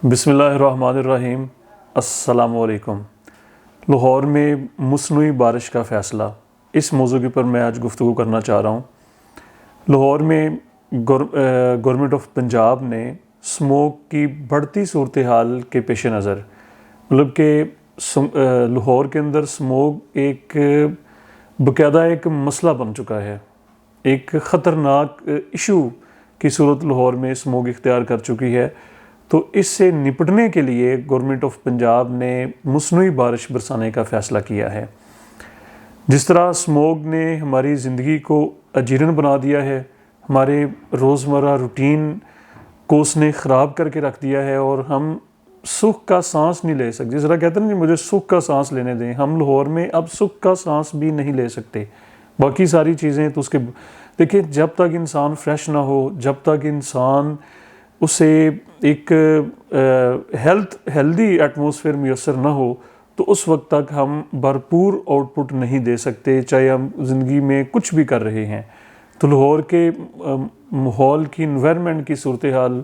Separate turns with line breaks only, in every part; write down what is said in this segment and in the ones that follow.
بسم اللہ الرحمن الرحیم۔ السلام علیکم۔ لاہور میں مصنوعی بارش کا فیصلہ، اس موضوع کے اوپر میں آج گفتگو کرنا چاہ رہا ہوں۔ لاہور میں گورنمنٹ آف پنجاب نے اسموک کی بڑھتی صورتحال کے پیش نظر مطلب کہ لاہور کے اندر اسموک ایک باقاعدہ ایک مسئلہ بن چکا ہے، ایک خطرناک ایشو کی صورت لاہور میں اسموک اختیار کر چکی ہے۔ تو اس سے نپٹنے کے لیے گورنمنٹ آف پنجاب نے مصنوعی بارش برسانے کا فیصلہ کیا ہے۔ جس طرح اسموک نے ہماری زندگی کو اجیرن بنا دیا ہے، ہمارے روزمرہ روٹین کو اس نے خراب کر کے رکھ دیا ہے، اور ہم سکھ کا سانس نہیں لے سکتے۔ جس طرح کہتے ہیں نا مجھے سکھ کا سانس لینے دیں، ہم لاہور میں اب سکھ کا سانس بھی نہیں لے سکتے۔ باقی ساری چیزیں تو اس کے دیکھیں، جب تک انسان فریش نہ ہو، جب تک انسان اسے ایک ہیلدی ایٹماسفیئر میسر نہ ہو، تو اس وقت تک ہم بھرپور آؤٹ پٹ نہیں دے سکتے، چاہے ہم زندگی میں کچھ بھی کر رہے ہیں۔ تو لاہور کے ماحول کی انوائرمنٹ کی صورتحال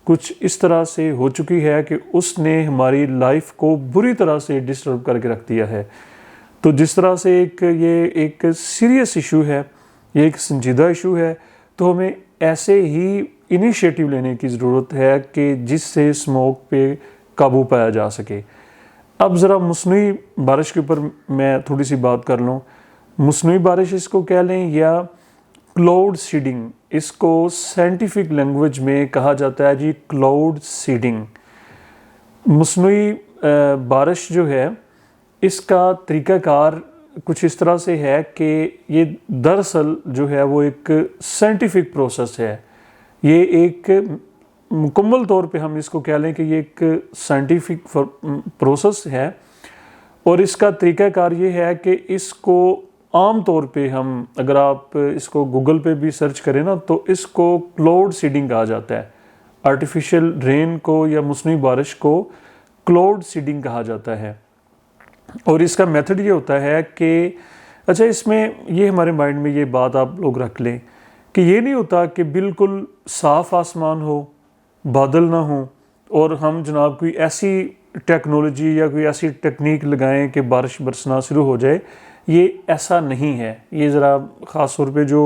کچھ اس طرح سے ہو چکی ہے کہ اس نے ہماری لائف کو بری طرح سے ڈسٹرب کر کے رکھ دیا ہے۔ تو جس طرح سے یہ ایک سیریس ایشو ہے، یہ ایک سنجیدہ ایشو ہے، تو ہمیں ایسے ہی انیشیٹو لینے کی ضرورت ہے کہ جس سے اسموک پہ قابو پایا جا سکے۔ اب ذرا مصنوعی بارش کے اوپر میں تھوڑی سی بات کر لوں۔ مصنوعی بارش اس کو کہہ لیں یا کلاؤڈ سیڈنگ، اس کو سائنٹیفک لینگویج میں کہا جاتا ہے کلاؤڈ سیڈنگ۔ مصنوعی بارش جو ہے، اس کا طریقہ کار کچھ اس طرح سے ہے کہ یہ دراصل جو ہے وہ ایک سائنٹیفک پروسیس ہے۔ یہ ایک مکمل طور پہ ہم اس کو کہہ لیں کہ یہ ایک سائنٹیفک پروسیس ہے، اور اس کا طریقہ کار یہ ہے کہ اس کو عام طور پہ ہم اگر آپ اس کو گوگل پہ بھی سرچ کریں نا، تو اس کو کلاؤڈ سیڈنگ کہا جاتا ہے۔ آرٹیفیشل رین کو یا مصنوعی بارش کو کلاؤڈ سیڈنگ کہا جاتا ہے۔ اور اس کا میتھڈ یہ ہوتا ہے کہ اچھا، اس میں یہ ہمارے مائنڈ میں یہ بات آپ لوگ رکھ لیں کہ یہ نہیں ہوتا کہ بالکل صاف آسمان ہو، بادل نہ ہوں، اور ہم جناب کوئی ایسی ٹیکنالوجی یا کوئی ایسی ٹیکنیک لگائیں کہ بارش برسنا شروع ہو جائے۔ یہ ایسا نہیں ہے۔ یہ ذرا خاص طور پہ جو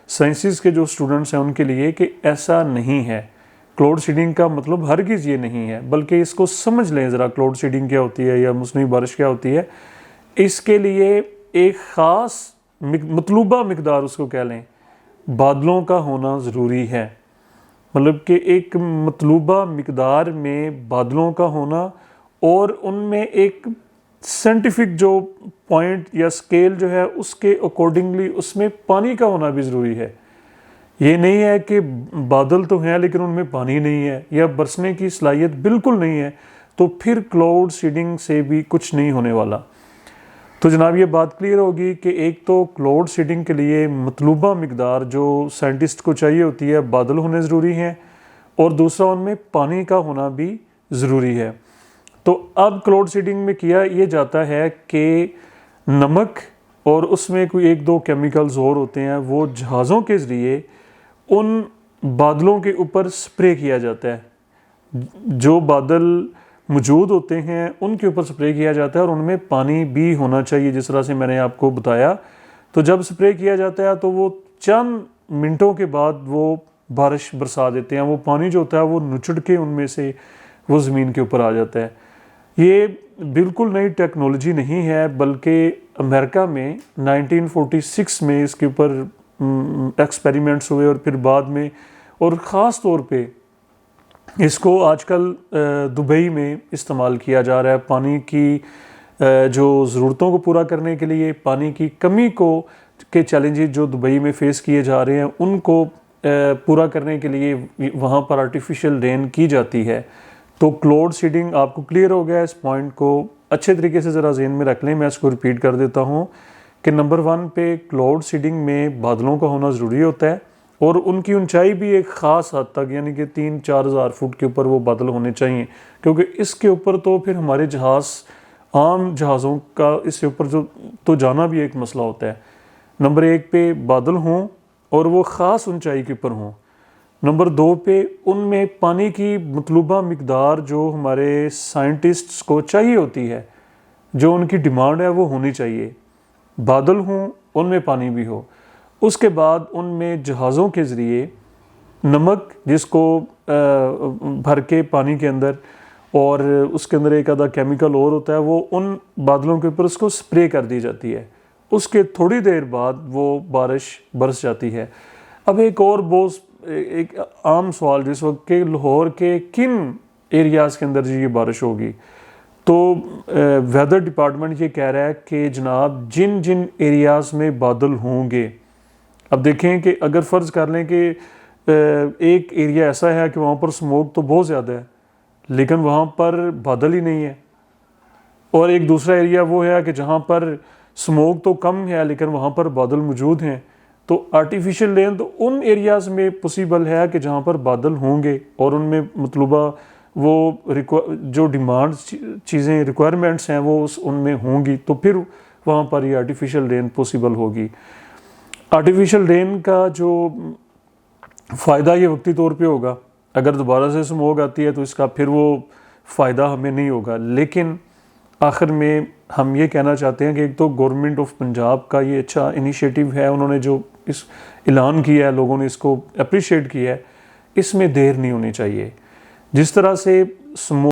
سائنسز کے جو اسٹوڈنٹس ہیں ان کے لیے کہ ایسا نہیں ہے۔ کلاؤڈ سیڈنگ کا مطلب ہرگز یہ نہیں ہے، بلکہ اس کو سمجھ لیں ذرا، کلاؤڈ سیڈنگ کیا ہوتی ہے یا مصنوعی بارش کیا ہوتی ہے۔ اس کے لیے ایک خاص مطلوبہ مقدار، اس کو کہہ لیں، بادلوں کا ہونا ضروری ہے۔ مطلب کہ ایک مطلوبہ مقدار میں بادلوں کا ہونا، اور ان میں ایک سائنٹیفک جو پوائنٹ یا اسکیل جو ہے اس کے اکارڈنگلی اس میں پانی کا ہونا بھی ضروری ہے۔ یہ نہیں ہے کہ بادل تو ہیں لیکن ان میں پانی نہیں ہے، یا برسنے کی صلاحیت بالکل نہیں ہے، تو پھر کلاؤڈ سیڈنگ سے بھی کچھ نہیں ہونے والا۔ تو جناب یہ بات کلیئر ہوگی کہ ایک تو کلاؤڈ سیڈنگ کے لیے مطلوبہ مقدار جو سائنٹسٹ کو چاہیے ہوتی ہے، بادل ہونے ضروری ہیں، اور دوسرا ان میں پانی کا ہونا بھی ضروری ہے۔ تو اب کلاؤڈ سیڈنگ میں کیا یہ جاتا ہے کہ نمک اور اس میں کوئی ایک دو کیمیکلز اور ہوتے ہیں، وہ جہازوں کے ذریعے ان بادلوں کے اوپر سپرے کیا جاتا ہے۔ جو بادل موجود ہوتے ہیں ان کے اوپر سپرے کیا جاتا ہے، اور ان میں پانی بھی ہونا چاہیے، جس طرح سے میں نے آپ کو بتایا۔ تو جب سپرے کیا جاتا ہے تو وہ چند منٹوں کے بعد وہ بارش برسا دیتے ہیں۔ وہ پانی جو ہوتا ہے وہ نچڑ کے ان میں سے وہ زمین کے اوپر آ جاتا ہے۔ یہ بالکل نئی ٹیکنالوجی نہیں ہے، بلکہ امریکہ میں 1946 میں اس کے اوپر ایکسپیریمنٹس ہوئے، اور پھر بعد میں، اور خاص طور پہ اس کو آج کل دبئی میں استعمال کیا جا رہا ہے، پانی کی جو ضرورتوں کو پورا کرنے کے لیے، پانی کی کمی کے چیلنجز جو دبئی میں فیس کیے جا رہے ہیں ان کو پورا کرنے کے لیے وہاں پر آرٹیفیشل رین کی جاتی ہے۔ تو کلاؤڈ سیڈنگ آپ کو کلیئر ہو گیا، اس پوائنٹ کو اچھے طریقے سے ذرا ذہن میں رکھ لیں۔ میں اس کو ریپیٹ کر دیتا ہوں کہ نمبر 1 پہ کلاؤڈ سیڈنگ میں بادلوں کا ہونا ضروری ہوتا ہے، اور ان کی اونچائی بھی ایک خاص حد تک، یعنی کہ 3-4 ہزار فٹ کے اوپر وہ بادل ہونے چاہیے، کیونکہ اس کے اوپر تو پھر ہمارے جہاز، عام جہازوں کا اس کے اوپر جو تو جانا بھی ایک مسئلہ ہوتا ہے۔ نمبر 1 پہ بادل ہوں اور وہ خاص اونچائی کے اوپر ہوں۔ نمبر 2 پہ ان میں پانی کی مطلوبہ مقدار جو ہمارے سائنٹسٹس کو چاہیے ہوتی ہے، جو ان کی ڈیمانڈ ہے وہ ہونی چاہیے، بادل ہوں ان میں پانی بھی ہو۔ اس کے بعد ان میں جہازوں کے ذریعے نمک جس کو بھر کے پانی کے اندر، اور اس کے اندر ایک آدھا کیمیکل اور ہوتا ہے، وہ ان بادلوں کے اوپر اس کو سپرے کر دی جاتی ہے، اس کے تھوڑی دیر بعد وہ بارش برس جاتی ہے۔ اب ایک اور ایک عام سوال جس وقت کہ لاہور کے کن ایریاز کے اندر یہ بارش ہوگی، تو ویدر ڈپارٹمنٹ یہ کہہ رہا ہے کہ جناب جن جن ایریاز میں بادل ہوں گے، اب دیکھیں کہ اگر فرض کر لیں کہ ایک ایریا ایسا ہے کہ وہاں پر سموک تو بہت زیادہ ہے لیکن وہاں پر بادل ہی نہیں ہے، اور ایک دوسرا ایریا وہ ہے کہ جہاں پر سموک تو کم ہے لیکن وہاں پر بادل موجود ہیں، تو آرٹیفیشل رین تو ان ایریاز میں پوسیبل ہے کہ جہاں پر بادل ہوں گے اور ان میں مطلوبہ وہ جو ڈیمانڈ چیزیں ریکوائرمنٹس ہیں وہ ان میں ہوں گی، تو پھر وہاں پر یہ آرٹیفیشل رین پوسیبل ہوگی۔ آرٹیفیشل رین کا جو فائدہ یہ وقتی طور پہ ہوگا، اگر دوبارہ سے سموگ آتی ہے تو اس کا پھر وہ فائدہ ہمیں نہیں ہوگا، لیکن آخر میں ہم یہ کہنا چاہتے ہیں کہ ایک تو گورنمنٹ آف پنجاب کا یہ اچھا انیشیٹو ہے، انہوں نے جو اس اعلان کیا ہے، لوگوں نے اس کو اپریشیٹ کیا ہے، اس میں دیر نہیں ہونی چاہیے۔ جس طرح سے